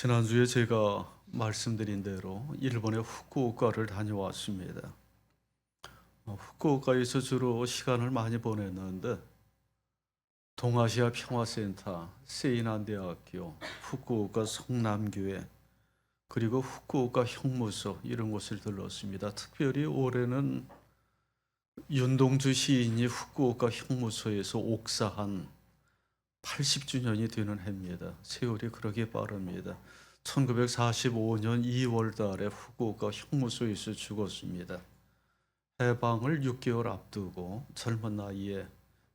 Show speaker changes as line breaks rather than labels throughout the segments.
지난주에 제가 말씀드린 대로 일본의 후쿠오카를 다녀왔습니다. 후쿠오카에서 주로 시간을 많이 보냈는데 동아시아 평화센터, 세이난대학교, 후쿠오카 성남교회, 그리고 후쿠오카 형무소 이런 곳을 들렀습니다. 특별히 올해는 윤동주 시인이 후쿠오카 형무소에서 옥사한 80주년이 되는 해입니다. 세월이 그렇게 빠릅니다. 1945년 2월 달에 후쿠오카 형무소에서 죽었습니다. 해방을 6개월 앞두고 젊은 나이에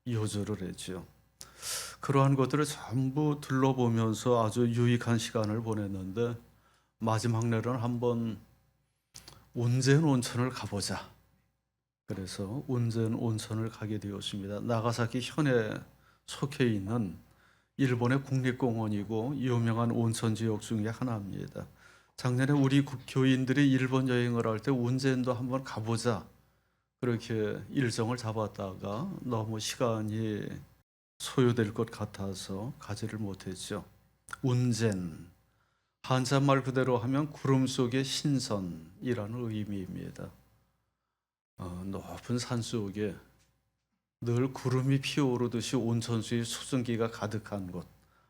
요절을 했죠. 그러한 것들을 전부 둘러보면서 아주 유익한 시간을 보냈는데 마지막 날은 한번 운젠 온천을 가보자. 그래서 운젠 온천을 가게 되었습니다. 나가사키 현에 속해 있는 일본의 국립공원이고 유명한 온천 지역 중에 하나입니다. 작년에 우리 교인들이 일본 여행을 할 때 운젠도 한번 가보자 그렇게 일정을 잡았다가 너무 시간이 소요될 것 같아서 가지를 못했죠. 운젠, 한자말 그대로 하면 구름 속의 신선이라는 의미입니다. 높은 산 속에 늘 구름이 피어오르듯이 온천수의 수증기가 가득한 곳,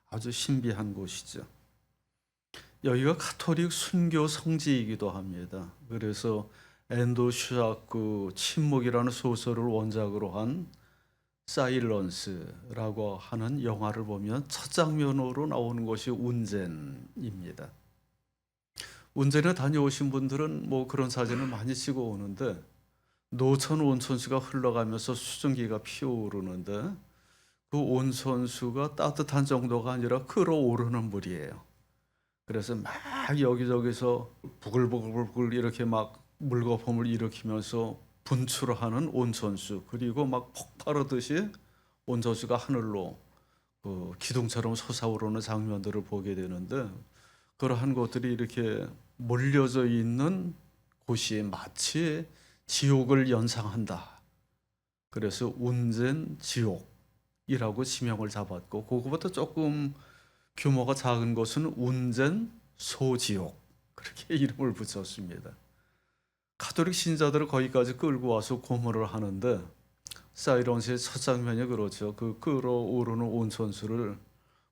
아주 신비한 곳이죠. 여기가 카톨릭 순교 성지이기도 합니다. 그래서 엔도 슈아쿠 침묵이라는 소설을 원작으로 한 사일런스라고 하는 영화를 보면 첫 장면으로 나오는 곳이 운젠입니다. 운젠에 다녀오신 분들은 뭐 그런 사진을 많이 찍어 오는데 노천 온천수가 흘러가면서 수증기가 피어오르는데 그 온천수가 따뜻한 정도가 아니라 끓어오르는 물이에요. 그래서 막 여기저기서 부글부글 이렇게 막 물거품을 일으키면서 분출하는 온천수, 그리고 막 폭발하듯이 온천수가 하늘로 기둥처럼 솟아오르는 장면들을 보게 되는데 그러한 것들이 이렇게 몰려져 있는 곳이 마치 지옥을 연상한다. 그래서 운젠 지옥이라고 지명을 잡았고 그거보다 조금 규모가 작은 곳은 운젠 소지옥 그렇게 이름을 붙였습니다. 가톨릭 신자들을 거기까지 끌고 와서 고문을 하는데 사이런스의 첫 장면이 그렇죠. 그 끓어오르는 온천수를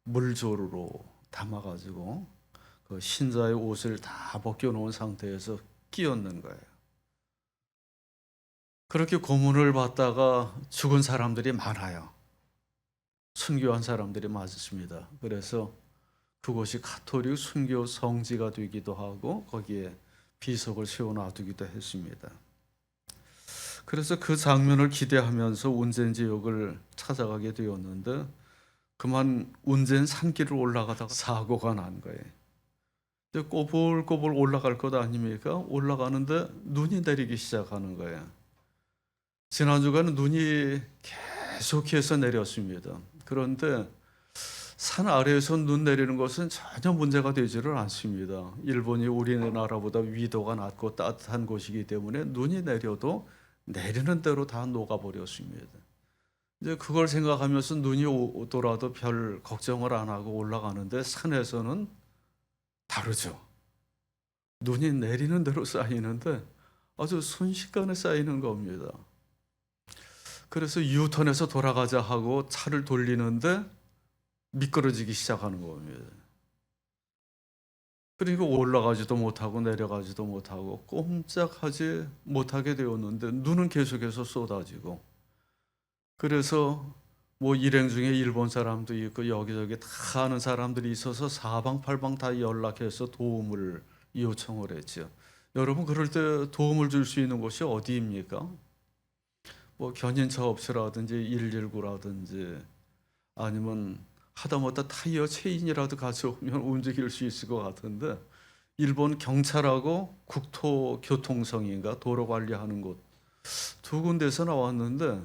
물조르로 담아가지고 그 신자의 옷을 다 벗겨놓은 상태에서 끼얹는 거예요. 그렇게 고문을 받다가 죽은 사람들이 많아요. 순교한 사람들이 많습니다. 그래서 그곳이 가톨릭 순교 성지가 되기도 하고 거기에 비석을 세워놔두기도 했습니다. 그래서 그 장면을 기대하면서 운젠 지역을 찾아가게 되었는데 그만 운젠 산길을 올라가다가 사고가 난 거예요. 꼬불꼬불 올라갈 것 아닙니까? 올라가는데 눈이 내리기 시작하는 거예요. 지난주간은 눈이 계속해서 내렸습니다. 그런데 산 아래에서 눈 내리는 것은 전혀 문제가 되지를 않습니다. 일본이 우리나라보다 위도가 낮고 따뜻한 곳이기 때문에 눈이 내려도 내리는 대로 다 녹아버렸습니다. 이제 그걸 생각하면서 눈이 오더라도 별 걱정을 안 하고 올라가는데 산에서는 다르죠. 눈이 내리는 대로 쌓이는데 아주 순식간에 쌓이는 겁니다. 그래서 유턴해서 돌아가자 하고 차를 돌리는데 미끄러지기 시작하는 겁니다. 그리고 올라가지도 못하고 내려가지도 못하고 꼼짝하지 못하게 되었는데 눈은 계속해서 쏟아지고 그래서 뭐 일행 중에 일본 사람도 있고 여기저기 다 아는 사람들이 있어서 사방팔방 다 연락해서 도움을 요청을 했죠. 여러분 그럴 때 도움을 줄 수 있는 곳이 어디입니까? 뭐 견인차 업체라든지 119라든지 아니면 하다못해 타이어 체인이라도 가져오면 움직일 수 있을 것 같은데 일본 경찰하고 국토교통성인가 도로 관리하는 곳 두 군데서 나왔는데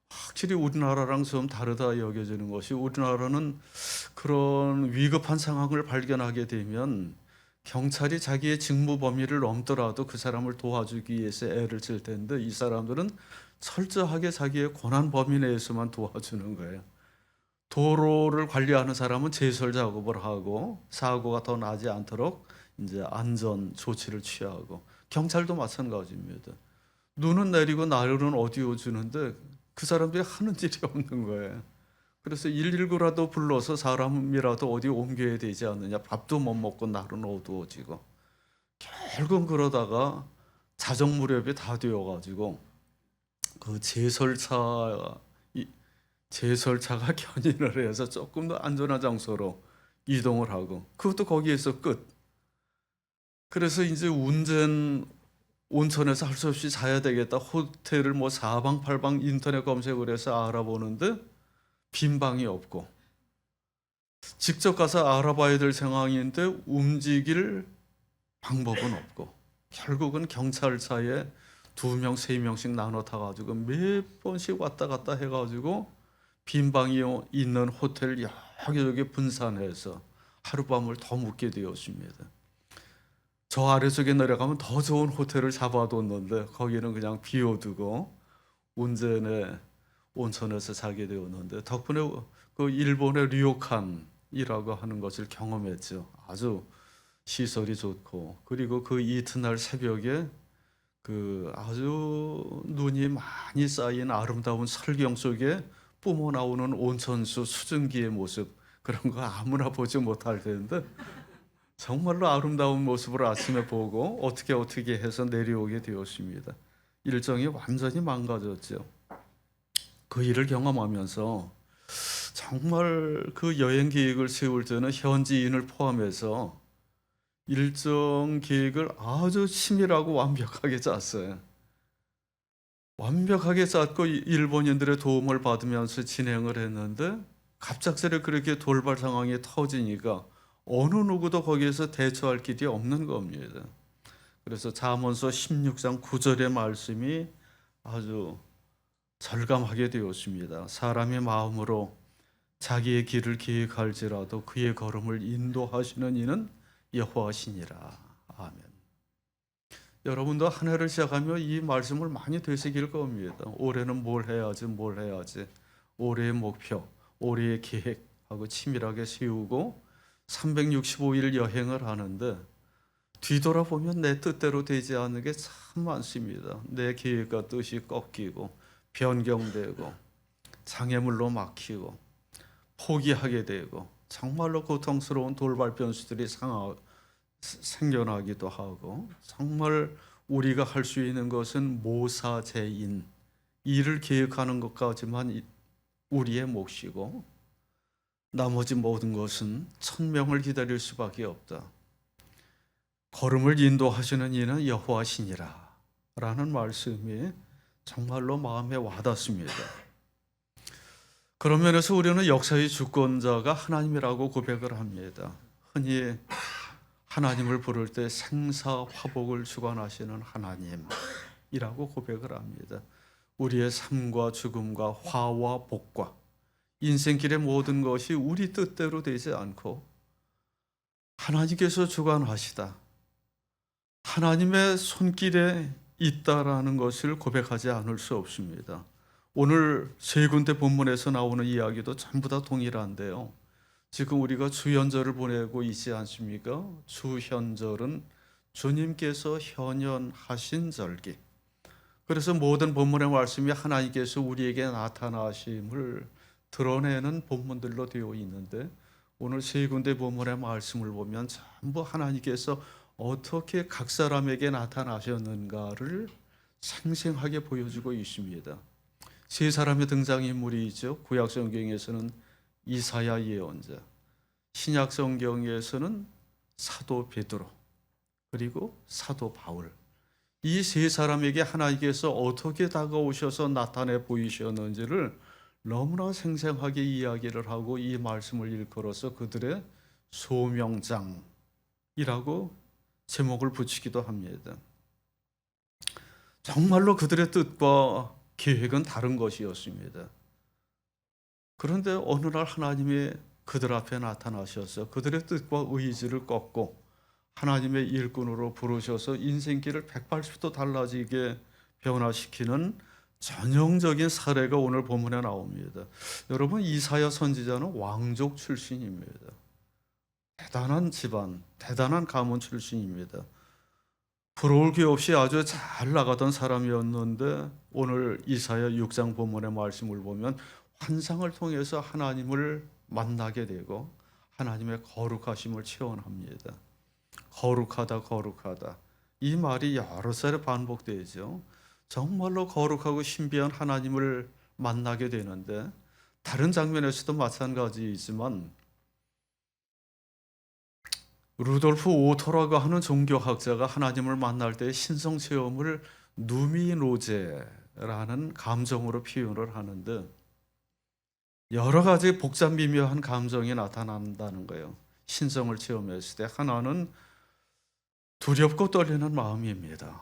확실히 우리나라랑 좀 다르다 여겨지는 것이 우리나라는 그런 위급한 상황을 발견하게 되면 경찰이 자기의 직무 범위를 넘더라도 그 사람을 도와주기 위해서 애를 쓸 텐데 이 사람들은 철저하게 자기의 권한 범위 내에서만 도와주는 거예요. 도로를 관리하는 사람은 제설 작업을 하고 사고가 더 나지 않도록 이제 안전 조치를 취하고 경찰도 마찬가지입니다. 눈은 내리고 날은 어디오 주는데 그 사람들이 하는 일이 없는 거예요. 그래서 119라도 불러서 사람이라도 어디 옮겨야 되지 않느냐. 밥도 못 먹고 날은 어두워지고 결국 그러다가 자정 무렵이 다 되어가지고 그 제설차가 견인을 해서 조금 더 안전한 장소로 이동을 하고 그것도 거기에서 끝. 그래서 이제 온천에서 할 수 없이 자야 되겠다. 호텔을 뭐 사방팔방 인터넷 검색을 해서 알아보는데 빈 방이 없고 직접 가서 알아봐야 될 상황인데 움직일 방법은 없고 결국은 경찰차에 2명, 3명씩 나눠 타가지고 몇 번씩 왔다 갔다 해가지고 빈 방이 있는 호텔 여기저기 분산해서 하룻밤을 더 묵게 되었습니다. 저 아래쪽에 내려가면 더 좋은 호텔을 잡아뒀는데 거기는 그냥 비워두고 운전에 온천에서 자게 되었는데 덕분에 그 일본의 류오칸이라고 하는 것을 경험했죠. 아주 시설이 좋고 그리고 그 이튿날 새벽에 그 아주 눈이 많이 쌓인 아름다운 설경 속에 뿜어 나오는 온천수 수증기의 모습 그런 거 아무나 보지 못할 텐데 정말로 아름다운 모습을 아침에 보고 어떻게 해서 내려오게 되었습니다. 일정이 완전히 망가졌죠. 그 일을 경험하면서 정말 그 여행 계획을 세울 때는 현지인을 포함해서 일정 계획을 아주 치밀하고 완벽하게 짰어요. 완벽하게 짰고 일본인들의 도움을 받으면서 진행을 했는데 갑작스레 그렇게 돌발 상황이 터지니까 어느 누구도 거기에서 대처할 길이 없는 겁니다. 그래서 잠언서 16장 9절의 말씀이 아주 절감하게 되었습니다. 사람의 마음으로 자기의 길을 계획할지라도 그의 걸음을 인도하시는 이는 여호와시니라. 아멘. 여러분도 한 해를 시작하며 이 말씀을 많이 되새길 겁니다. 올해는 뭘 해야지. 올해의 목표, 올해의 계획하고 치밀하게 세우고 365일 여행을 하는데 뒤돌아보면 내 뜻대로 되지 않는 게 참 많습니다. 내 계획과 뜻이 꺾이고 변경되고 장애물로 막히고 포기하게 되고 정말로 고통스러운 돌발 변수들이 생겨나기도 하고 정말 우리가 할 수 있는 것은 모사제인 일을 계획하는 것까지만 우리의 몫이고 나머지 모든 것은 천명을 기다릴 수밖에 없다. 걸음을 인도하시는 이는 여호와시니라 라는 말씀이 정말로 마음에 와닿습니다. 그런 면에서 우리는 역사의 주권자가 하나님이라고 고백을 합니다. 흔히 하나님을 부를 때 생사화복을 주관하시는 하나님이라고 고백을 합니다. 우리의 삶과 죽음과 화와 복과 인생길의 모든 것이 우리 뜻대로 되지 않고 하나님께서 주관하시다. 하나님의 손길에 있다라는 것을 고백하지 않을 수 없습니다. 오늘 세 군데 본문에서 나오는 이야기도 전부 다 동일한데요. 지금 우리가 주현절을 보내고 있지 않습니까? 주현절은 주님께서 현현하신 절기. 그래서 모든 본문의 말씀이 하나님께서 우리에게 나타나심을 드러내는 본문들로 되어 있는데 오늘 세 군데 본문의 말씀을 보면 전부 하나님께서 어떻게 각 사람에게 나타나셨는가를 생생하게 보여주고 있습니다. 세 사람의 등장인물이 있죠. 구약 성경에서는 이사야 예언자, 신약 성경에서는 사도 베드로, 그리고 사도 바울. 이 세 사람에게 하나님께서 어떻게 다가오셔서 나타내 보이셨는지를 너무나 생생하게 이야기를 하고 이 말씀을 일컬어서 그들의 소명장이라고 제목을 붙이기도 합니다. 정말로 그들의 뜻과 계획은 다른 것이었습니다. 그런데 어느 날 하나님이 그들 앞에 나타나셔서 그들의 뜻과 의지를 꺾고 하나님의 일꾼으로 부르셔서 인생길을 180도 달라지게 변화시키는 전형적인 사례가 오늘 본문에 나옵니다. 여러분, 이사야 선지자는 왕족 출신입니다. 대단한 집안, 대단한 가문 출신입니다. 부러울 게 없이 아주 잘 나가던 사람이었는데 오늘 이사야 6장 본문의 말씀을 보면 환상을 통해서 하나님을 만나게 되고 하나님의 거룩하심을 체험합니다. 거룩하다, 거룩하다. 이 말이 여러 차례 반복되죠. 정말로 거룩하고 신비한 하나님을 만나게 되는데 다른 장면에서도 마찬가지이지만 루돌프 오토라고 하는 종교학자가 하나님을 만날 때 신성 체험을 누미노제라는 감정으로 표현을 하는데 여러 가지 복잡 미묘한 감정이 나타난다는 거예요. 신성을 체험했을 때 하나는 두렵고 떨리는 마음입니다.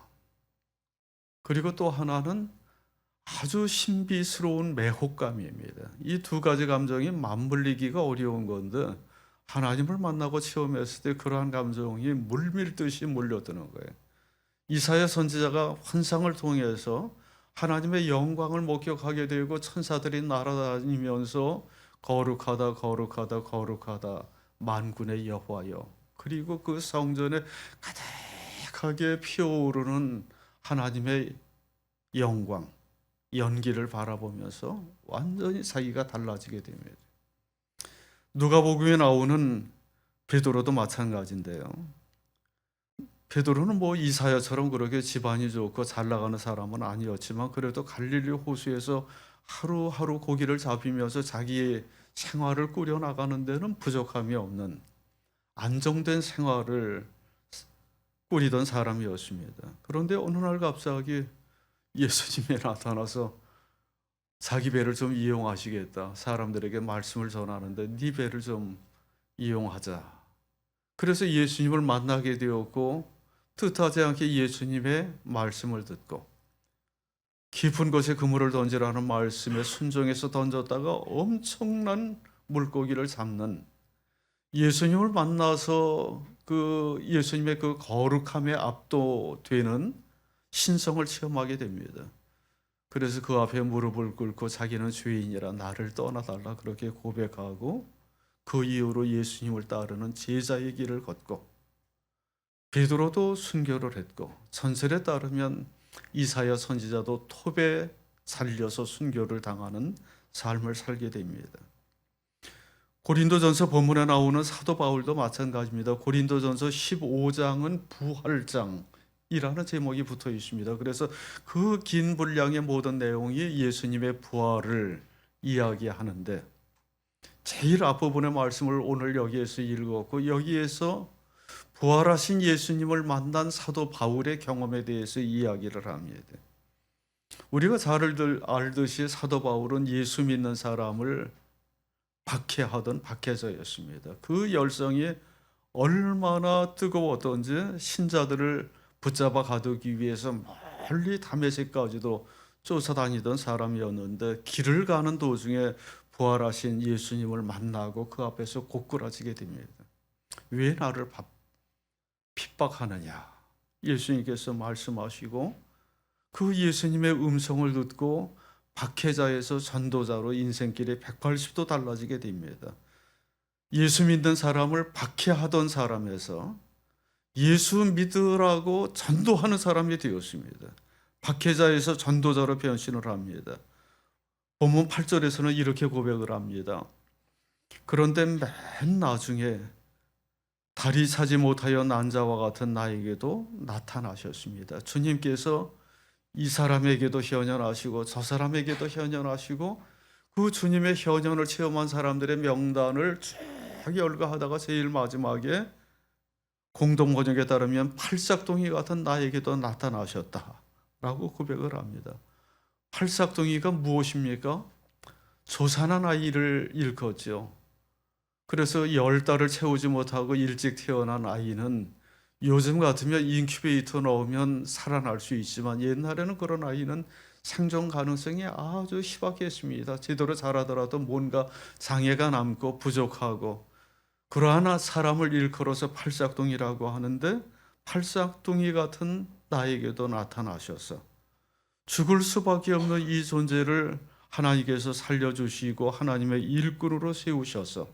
그리고 또 하나는 아주 신비스러운 매혹감입니다. 이 두 가지 감정이 맞물리기가 어려운 건데 하나님을 만나고 체험했을 때 그러한 감정이 물밀듯이 몰려드는 거예요. 이사야 선지자가 환상을 통해서 하나님의 영광을 목격하게 되고 천사들이 날아다니면서 거룩하다, 거룩하다, 거룩하다 만군의 여호와여, 그리고 그 성전에 가득하게 피어오르는 하나님의 영광, 연기를 바라보면서 완전히 자기가 달라지게 됩니다. 누가복음에 나오는 베드로도 마찬가지인데요. 베드로는 뭐 이사야처럼 그렇게 집안이 좋고 잘 나가는 사람은 아니었지만 그래도 갈릴리 호수에서 하루하루 고기를 잡으면서 자기의 생활을 꾸려나가는 데는 부족함이 없는 안정된 생활을 꾸리던 사람이었습니다. 그런데 어느 날 갑자기 예수님이 나타나서 자기 배를 좀 이용하시겠다. 사람들에게 말씀을 전하는데 네 배를 좀 이용하자. 그래서 예수님을 만나게 되었고 뜻하지 않게 예수님의 말씀을 듣고 깊은 곳에 그물을 던지라는 말씀에 순종해서 던졌다가 엄청난 물고기를 잡는, 예수님을 만나서 그 예수님의 그 거룩함에 압도되는 신성을 체험하게 됩니다. 그래서 그 앞에 무릎을 꿇고 자기는 죄인이라 나를 떠나달라 그렇게 고백하고 그 이후로 예수님을 따르는 제자의 길을 걷고, 베드로도 순교를 했고 전설에 따르면 이사야 선지자도 톱에 살려서 순교를 당하는 삶을 살게 됩니다. 고린도전서 본문에 나오는 사도 바울도 마찬가지입니다. 고린도전서 15장은 부활장이라는 제목이 붙어 있습니다. 그래서 그 긴 분량의 모든 내용이 예수님의 부활을 이야기하는데 제일 앞부분의 말씀을 오늘 여기에서 읽었고 여기에서 부활하신 예수님을 만난 사도 바울의 경험에 대해서 이야기를 합니다. 우리가 잘 알듯이 사도 바울은 예수 믿는 사람을 박해하던 박해자였습니다. 그 열성이 얼마나 뜨거웠던지 신자들을 붙잡아 가두기 위해서 멀리 다메섹까지도 쫓아다니던 사람이었는데 길을 가는 도중에 부활하신 예수님을 만나고 그 앞에서 고꾸라지게 됩니다. 왜 나를 핍박하느냐? 예수님께서 말씀하시고 그 예수님의 음성을 듣고 박해자에서 전도자로 인생길이 180도 달라지게 됩니다. 예수 믿는 사람을 박해하던 사람에서 예수 믿으라고 전도하는 사람이 되었습니다. 박해자에서 전도자로 변신을 합니다. 본문 8절에서는 이렇게 고백을 합니다. 그런데 맨 나중에 다리 차지 못하여 난 자와 같은 나에게도 나타나셨습니다. 주님께서 이 사람에게도 현현하시고 저 사람에게도 현현하시고 그 주님의 현현을 체험한 사람들의 명단을 쭉 열거하다가 제일 마지막에 공동 번역에 따르면 팔싹동이 같은 나에게도 나타나셨다라고 고백을 합니다. 팔싹동이가 무엇입니까? 조산한 아이를 일컫죠. 그래서 10달을 채우지 못하고 일찍 태어난 아이는 요즘 같으면 인큐베이터 넣으면 살아날 수 있지만 옛날에는 그런 아이는 생존 가능성이 아주 희박했습니다. 제대로 자라더라도 뭔가 장애가 남고 부족하고, 그러한 사람을 일컬어서 팔싹동이라고 하는데 팔싹동이 같은 나에게도 나타나셔서 죽을 수밖에 없는 이 존재를 하나님께서 살려주시고 하나님의 일꾼으로 세우셔서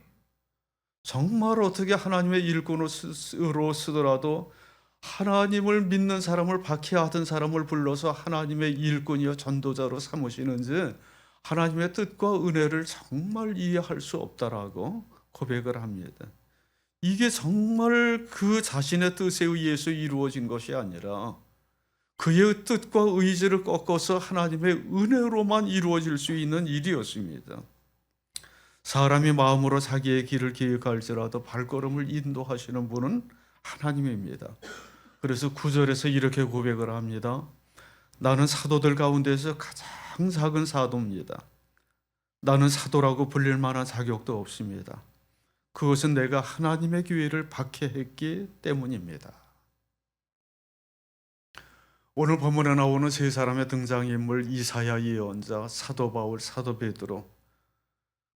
정말 어떻게 하나님의 일꾼으로 쓰더라도 하나님을 믿는 사람을 박해하던 사람을 불러서 하나님의 일꾼이여 전도자로 삼으시는지 하나님의 뜻과 은혜를 정말 이해할 수 없다라고 고백을 합니다. 이게 정말 그 자신의 뜻에 의해서 이루어진 것이 아니라 그의 뜻과 의지를 꺾어서 하나님의 은혜로만 이루어질 수 있는 일이었습니다. 사람이 마음으로 자기의 길을 계획할지라도 발걸음을 인도하시는 분은 하나님입니다. 그래서 9절에서 이렇게 고백을 합니다. 나는 사도들 가운데서 가장 작은 사도입니다. 나는 사도라고 불릴 만한 자격도 없습니다. 그것은 내가 하나님의 기회를 박해했기 때문입니다. 오늘 본문에 나오는 세 사람의 등장인물 이사야 예언자, 사도 바울, 사도 베드로,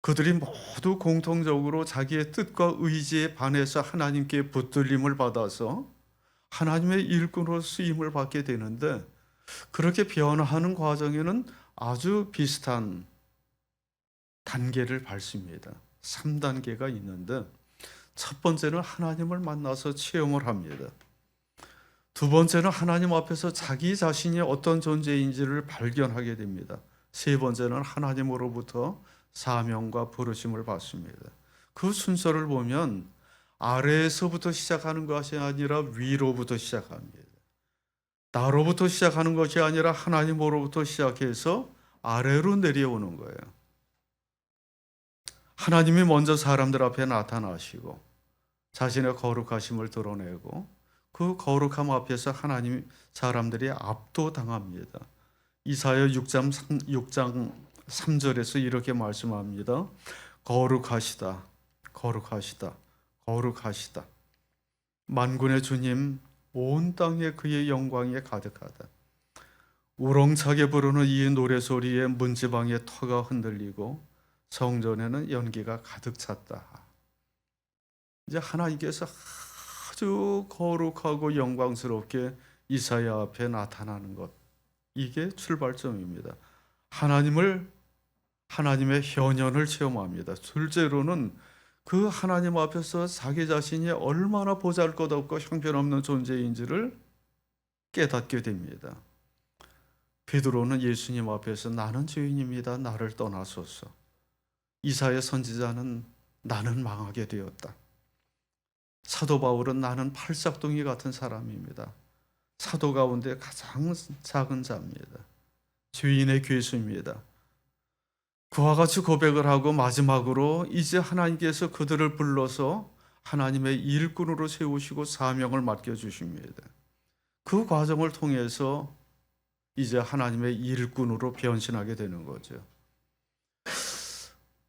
그들이 모두 공통적으로 자기의 뜻과 의지에 반해서 하나님께 붙들림을 받아서 하나님의 일꾼으로 쓰임을 받게 되는데, 그렇게 변화하는 과정에는 아주 비슷한 단계를 밟습니다. 3단계가 있는데, 첫 번째는 하나님을 만나서 체험을 합니다. 두 번째는 하나님 앞에서 자기 자신이 어떤 존재인지를 발견하게 됩니다. 세 번째는 하나님으로부터 사명과 부르심을 받습니다. 그 순서를 보면 아래에서부터 시작하는 것이 아니라 위로부터 시작합니다. 나로부터 시작하는 것이 아니라 하나님으로부터 시작해서 아래로 내려오는 거예요. 하나님이 먼저 사람들 앞에 나타나시고 자신의 거룩하심을 드러내고 그 거룩함 앞에서 하나님 사람들이 압도당합니다. 이사야 6장 3절에서 이렇게 말씀합니다. 거룩하시다, 거룩하시다, 거룩하시다. 만군의 주님, 온 땅에 그의 영광이 가득하다. 우렁차게 부르는 이 노래소리에 문지방의 터가 흔들리고 성전에는 연기가 가득 찼다. 이제 하나님께서 아주 거룩하고 영광스럽게 이사야 앞에 나타나는 것, 이게 출발점입니다. 하나님의 현현을 체험합니다. 둘째로는 그 하나님 앞에서 자기 자신이 얼마나 보잘것없고 형편없는 존재인지를 깨닫게 됩니다. 베드로는 예수님 앞에서 나는 죄인입니다. 나를 떠나소서. 이사야 선지자는 나는 망하게 되었다. 사도 바울은 나는 팔싹둥이 같은 사람입니다. 사도 가운데 가장 작은 자입니다. 죄인의 괴수입니다. 그와 같이 고백을 하고 마지막으로 이제 하나님께서 그들을 불러서 하나님의 일꾼으로 세우시고 사명을 맡겨주십니다. 그 과정을 통해서 이제 하나님의 일꾼으로 변신하게 되는 거죠.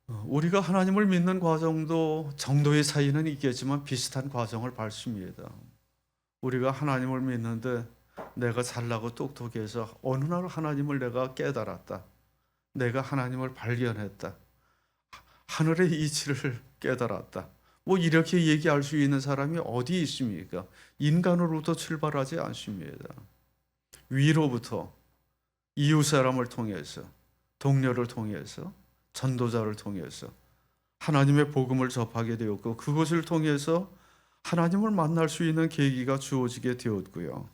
우리가 하나님을 믿는 과정도 정도의 차이는 있겠지만 비슷한 과정을 밟습니다. 우리가 하나님을 믿는데 내가 잘나고 똑똑해서 어느 날 하나님을 내가 깨달았다. 내가 하나님을 발견했다. 하늘의 이치를 깨달았다. 뭐 이렇게 얘기할 수 있는 사람이 어디 있습니까? 인간으로부터 출발하지 않습니다. 위로부터 이웃 사람을 통해서, 동료를 통해서, 전도자를 통해서 하나님의 복음을 접하게 되었고 그것을 통해서 하나님을 만날 수 있는 계기가 주어지게 되었고요.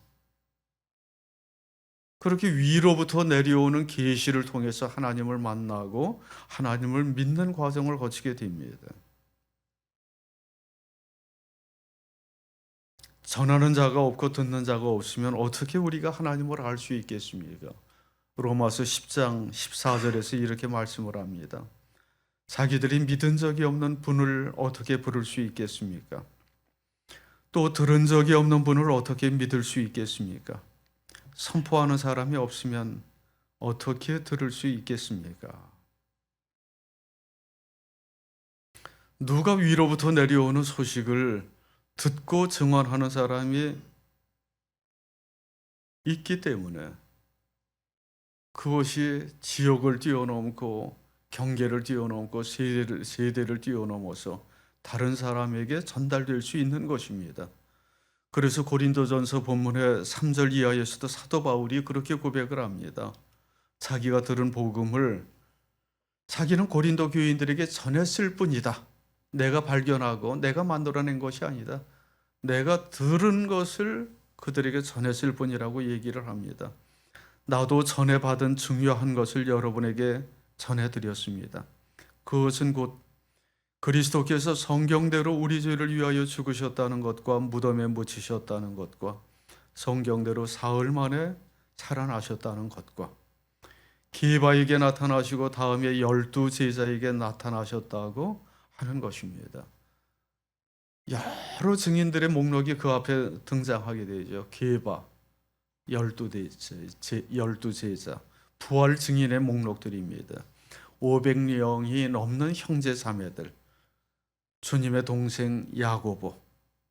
그렇게 위로부터 내려오는 계시를 통해서 하나님을 만나고 하나님을 믿는 과정을 거치게 됩니다. 전하는 자가 없고 듣는 자가 없으면 어떻게 우리가 하나님을 알 수 있겠습니까? 로마서 10장 14절에서 이렇게 말씀을 합니다. 자기들이 믿은 적이 없는 분을 어떻게 부를 수 있겠습니까? 또 들은 적이 없는 분을 어떻게 믿을 수 있겠습니까? 선포하는 사람이 없으면 어떻게 들을 수 있겠습니까? 누가 위로부터 내려오는 소식을 듣고 증언하는 사람이 있기 때문에 그것이 지역을 뛰어넘고 경계를 뛰어넘고 세대를 뛰어넘어서 다른 사람에게 전달될 수 있는 것입니다. 그래서 고린도전서 본문의 3절 이하에서도 사도 바울이 그렇게 고백을 합니다. 자기가 들은 복음을 자기는 고린도 교인들에게 전했을 뿐이다. 내가 발견하고 내가 만들어낸 것이 아니다. 내가 들은 것을 그들에게 전했을 뿐이라고 얘기를 합니다. 나도 전해받은 중요한 것을 여러분에게 전해드렸습니다. 그것은 곧 그리스도께서 성경대로 우리 죄를 위하여 죽으셨다는 것과 무덤에 묻히셨다는 것과 성경대로 사흘 만에 살아나셨다는 것과 게바에게 나타나시고 다음에 12 제자에게 나타나셨다고 하는 것입니다. 여러 증인들의 목록이 그 앞에 등장하게 되죠. 게바, 12 제자, 부활 증인의 목록들입니다. 500명이 넘는 형제 자매들, 주님의 동생 야고보,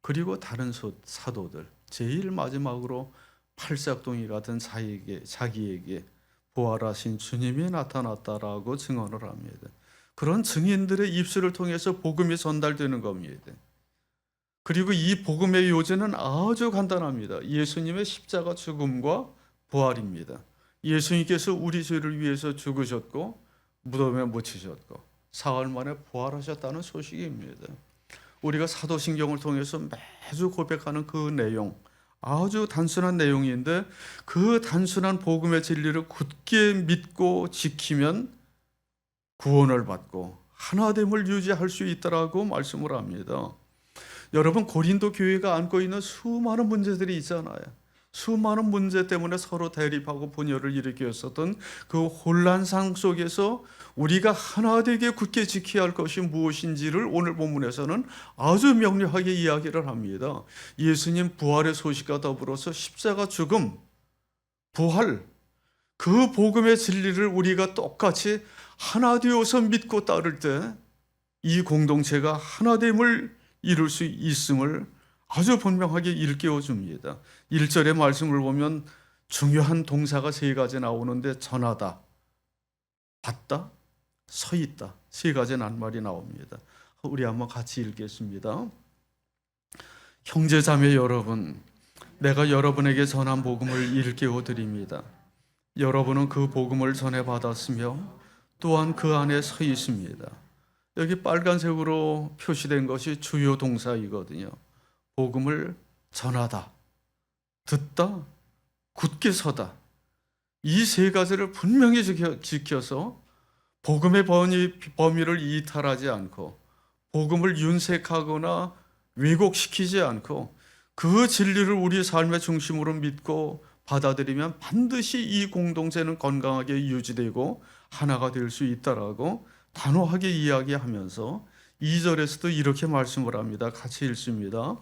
그리고 다른 사도들, 제일 마지막으로 팔싹동이 같은 자기에게 부활하신 주님이 나타났다라고 증언을 합니다. 그런 증인들의 입술을 통해서 복음이 전달되는 겁니다. 그리고 이 복음의 요지는 아주 간단합니다. 예수님의 십자가 죽음과 부활입니다. 예수님께서 우리 죄를 위해서 죽으셨고 무덤에 묻히셨고 사흘 만에 부활하셨다는 소식입니다. 우리가 사도신경을 통해서 매주 고백하는 그 내용, 아주 단순한 내용인데 그 단순한 복음의 진리를 굳게 믿고 지키면 구원을 받고 하나됨을 유지할 수 있다라고 말씀을 합니다. 여러분, 고린도 교회가 안고 있는 수많은 문제들이 있잖아요. 수많은 문제 때문에 서로 대립하고 분열을 일으켰었던 그 혼란상 속에서 우리가 하나 되게 굳게 지켜야 할 것이 무엇인지를 오늘 본문에서는 아주 명료하게 이야기를 합니다. 예수님 부활의 소식과 더불어서 십자가 죽음, 부활, 그 복음의 진리를 우리가 똑같이 하나 되어서 믿고 따를 때 이 공동체가 하나됨을 이룰 수 있음을 아주 분명하게 일깨워 줍니다. 1절의 말씀을 보면 중요한 동사가 3가지 나오는데 전하다, 받다, 서 있다, 3가지 낱말이 나옵니다. 우리 한번 같이 읽겠습니다. 형제자매 여러분, 내가 여러분에게 전한 복음을 일깨워 드립니다. 여러분은 그 복음을 전해 받았으며 또한 그 안에 서 있습니다. 여기 빨간색으로 표시된 것이 주요 동사이거든요. 복음을 전하다, 듣다, 굳게 서다. 이 3가지를 분명히 지켜서 복음의 범위를 이탈하지 않고 복음을 윤색하거나 왜곡시키지 않고 그 진리를 우리 삶의 중심으로 믿고 받아들이면 반드시 이 공동체는 건강하게 유지되고 하나가 될 수 있다라고 단호하게 이야기하면서 2절에서도 이렇게 말씀을 합니다. 같이 읽습니다.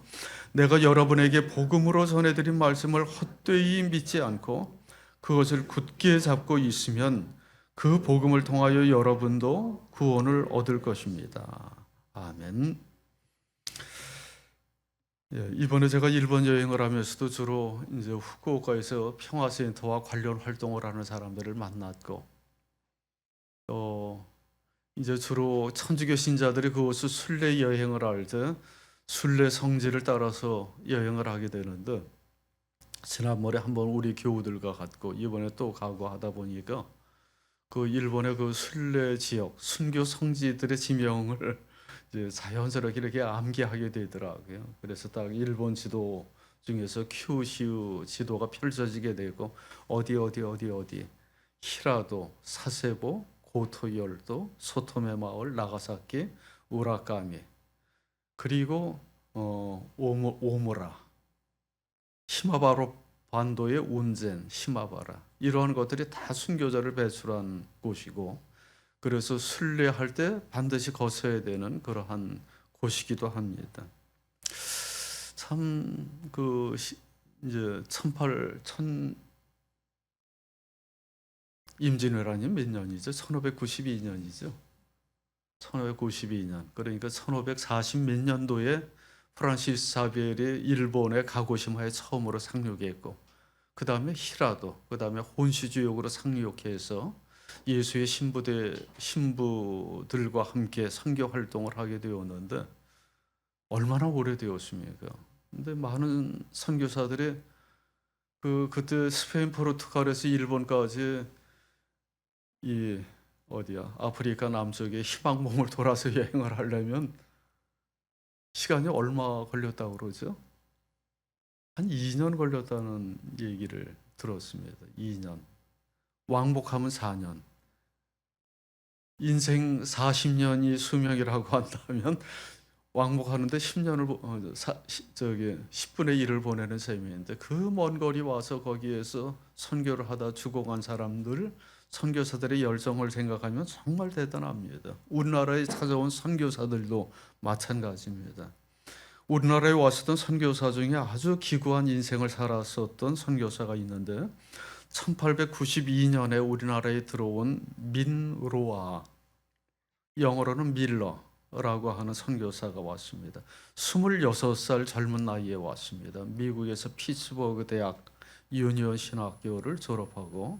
내가 여러분에게 복음으로 전해드린 말씀을 헛되이 믿지 않고 그것을 굳게 잡고 있으면 그 복음을 통하여 여러분도 구원을 얻을 것입니다. 아멘. 이번에 제가 일본 여행을 하면서도 주로 이제 후쿠오카에서 평화센터와 관련 활동을 하는 사람들을 만났고, 이제 주로 천주교 신자들이 그곳을 순례 여행을 할 때 순례 성지를 따라서 여행을 하게 되는데, 지난번에 한번 우리 교우들과 갔고 이번에 또 가고 하다 보니까 그 일본의 그 순례 지역, 순교 성지들의 지명을 이제 자연스럽게 이렇게 암기하게 되더라고요. 그래서 딱 일본 지도 중에서 큐슈 지도가 펼쳐지게 되고 어디 히라도, 사세보, 고토열도, 소토메 마을, 나가사키, 우라카미, 그리고 오무라, 시마바로 반도의 운젠, 시마바라, 이러한 것들이 다 순교자를 배출한 곳이고, 그래서 순례할 때 반드시 거쳐야 되는 그러한 곳이기도 합니다. 참 이제 임진왜란이 몇 년이죠? 1592년이죠. 1592년. 그러니까 1540 몇 년도에 프란시스 자비엘이 일본의 가고시마에 처음으로 상륙했고, 그 다음에 히라도, 그 다음에 혼시 지역으로 상륙해서 예수의 신부들과 함께 선교 활동을 하게 되었는데 얼마나 오래되었습니까? 근데 많은 선교사들이 그때 스페인, 포르투갈에서 일본까지 이 어디야 아프리카 남쪽에 희망봉을 돌아서 여행을 하려면 시간이 얼마 걸렸다고 그러죠? 한 2년 걸렸다는 얘기를 들었습니다. 2년. 왕복하면 4년. 인생 40년이 수명이라고 한다면 왕복하는데 10년을 10분의 1을 보내는 셈인데 그 먼 거리 와서 거기에서 선교를 하다 죽어간 사람들 선교사들의 열정을 생각하면 정말 대단합니다. 우리나라에 찾아온 선교사들도 마찬가지입니다. 우리나라에 왔었던 선교사 중에 아주 기구한 인생을 살았었던 선교사가 있는데 1892년에 우리나라에 들어온 민로아, 영어로는 밀러라고 하는 선교사가 왔습니다. 26살 젊은 나이에 왔습니다. 미국에서 피츠버그 대학 유니온 신학교를 졸업하고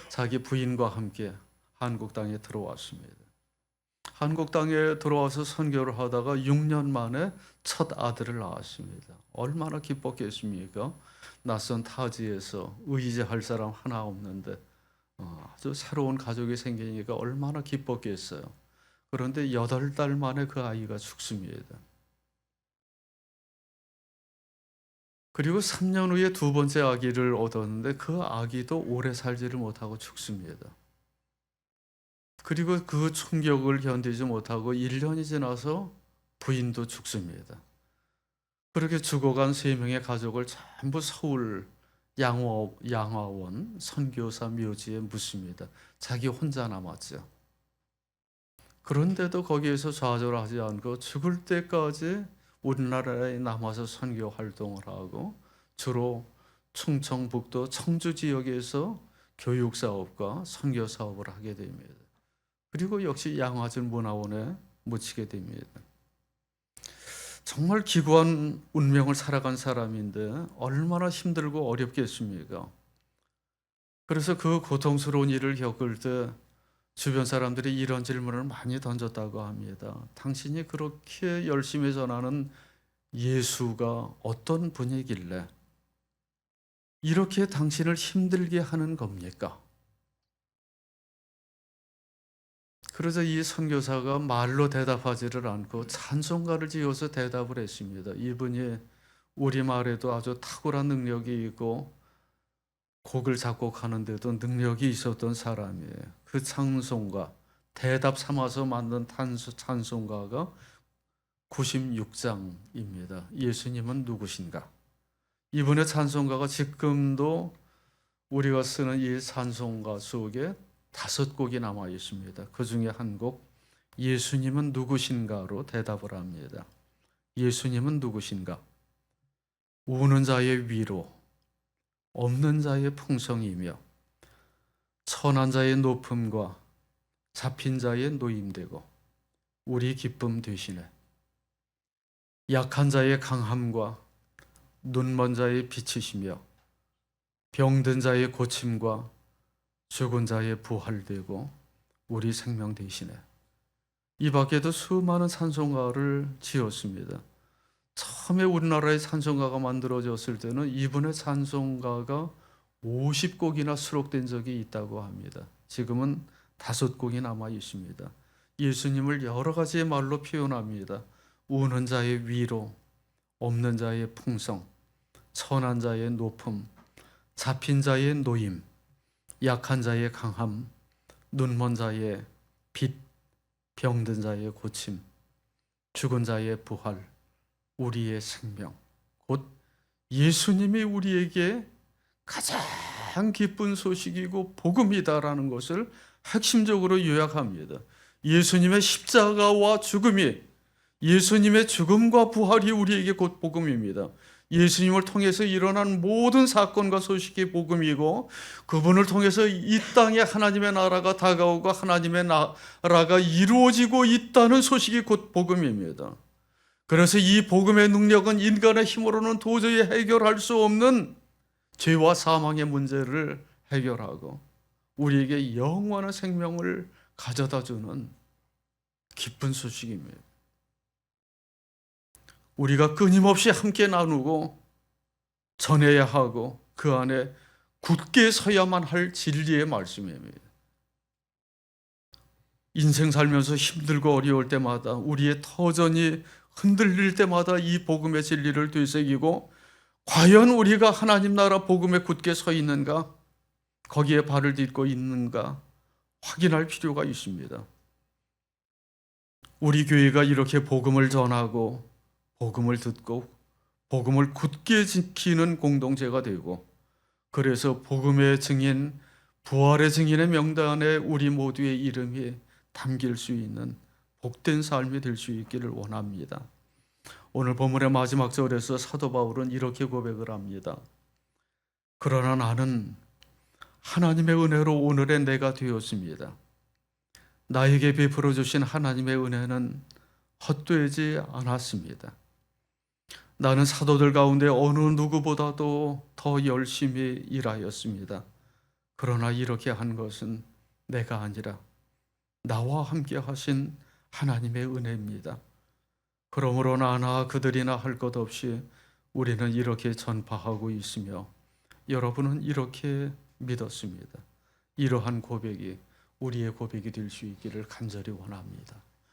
자기 부인과 함께 한국 땅에 들어왔습니다. 한국 땅에 들어와서 선교를 하다가 6년 만에 첫 아들을 낳았습니다. 얼마나 기뻤겠습니까? 낯선 타지에서 의지할 사람 하나 없는데 아주 새로운 가족이 생기니까 얼마나 기뻤겠어요. 그런데 8달 만에 그 아이가 죽습니다. 그리고 3년 후에 두 번째 아기를 얻었는데 그 아기도 오래 살지를 못하고 죽습니다. 그리고 그 충격을 견디지 못하고 1년이 지나서 부인도 죽습니다. 그렇게 죽어간 3명의 가족을 전부 서울 양화원 선교사 묘지에 묻습니다. 자기 혼자 남았죠. 그런데도 거기에서 좌절하지 않고 죽을 때까지 우리나라에 남아서 선교 활동을 하고 주로 충청북도 청주 지역에서 교육 사업과 선교 사업을 하게 됩니다. 그리고 역시 양화진 문화원에 묻히게 됩니다. 정말 기구한 운명을 살아간 사람인데 얼마나 힘들고 어렵겠습니까? 그래서 그 고통스러운 일을 겪을 때 주변 사람들이 이런 질문을 많이 던졌다고 합니다. 당신이 그렇게 열심히 전하는 예수가 어떤 분이길래 이렇게 당신을 힘들게 하는 겁니까? 그래서 이 선교사가 말로 대답하지를 않고 찬송가를 지어서 대답을 했습니다. 이분이 우리말에도 아주 탁월한 능력이 있고 곡을 작곡하는데도 능력이 있었던 사람이에요. 그 찬송가, 대답 삼아서 만든 찬송가가 96장입니다. 예수님은 누구신가? 이분의 찬송가가 지금도 우리가 쓰는 이 찬송가 속에 5곡이 남아 있습니다. 그 중에 한 곡, 예수님은 누구신가로 대답을 합니다. 예수님은 누구신가? 우는 자의 위로, 없는 자의 풍성이며 천한 자의 높음과 잡힌 자의 노임되고 우리 기쁨 되시네. 약한 자의 강함과 눈먼 자의 빛이시며 병든 자의 고침과 죽은 자의 부활되고 우리 생명 되시네. 이 밖에도 수많은 찬송가를 지었습니다. 처음에 우리나라의 찬송가가 만들어졌을 때는 이분의 찬송가가 50곡이나 수록된 적이 있다고 합니다. 지금은 5곡이 남아 있습니다. 예수님을 여러 가지의 말로 표현합니다. 우는 자의 위로, 없는 자의 풍성, 천한 자의 높음, 잡힌 자의 노임, 약한 자의 강함, 눈먼 자의 빛, 병든 자의 고침, 죽은 자의 부활, 우리의 생명, 곧 예수님이 우리에게 가장 기쁜 소식이고 복음이다라는 것을 핵심적으로 요약합니다. 예수님의 십자가와 죽음이, 예수님의 죽음과 부활이 우리에게 곧 복음입니다. 예수님을 통해서 일어난 모든 사건과 소식이 복음이고 그분을 통해서 이 땅에 하나님의 나라가 다가오고 하나님의 나라가 이루어지고 있다는 소식이 곧 복음입니다. 그래서 이 복음의 능력은 인간의 힘으로는 도저히 해결할 수 없는 죄와 사망의 문제를 해결하고 우리에게 영원한 생명을 가져다 주는 기쁜 소식입니다. 우리가 끊임없이 함께 나누고 전해야 하고 그 안에 굳게 서야만 할 진리의 말씀입니다. 인생 살면서 힘들고 어려울 때마다 우리의 터전이 흔들릴 때마다 이 복음의 진리를 되새기고 과연 우리가 하나님 나라 복음에 굳게 서 있는가, 거기에 발을 딛고 있는가 확인할 필요가 있습니다. 우리 교회가 이렇게 복음을 전하고 복음을 듣고 복음을 굳게 지키는 공동체가 되고, 그래서 복음의 증인, 부활의 증인의 명단에 우리 모두의 이름이 담길 수 있는 복된 삶이 될 수 있기를 원합니다. 오늘 본문의 마지막 절에서 사도 바울은 이렇게 고백을 합니다. 그러나 나는 하나님의 은혜로 오늘의 내가 되었습니다. 나에게 베풀어 주신 하나님의 은혜는 헛되지 않았습니다. 나는 사도들 가운데 어느 누구보다도 더 열심히 일하였습니다. 그러나 이렇게 한 것은 내가 아니라 나와 함께 하신 하나님의 은혜입니다. 그러므로 나나 그들이나 할 것 없이 우리는 이렇게 전파하고 있으며 여러분은 이렇게 믿었습니다. 이러한 고백이 우리의 고백이 될 수 있기를 간절히 원합니다.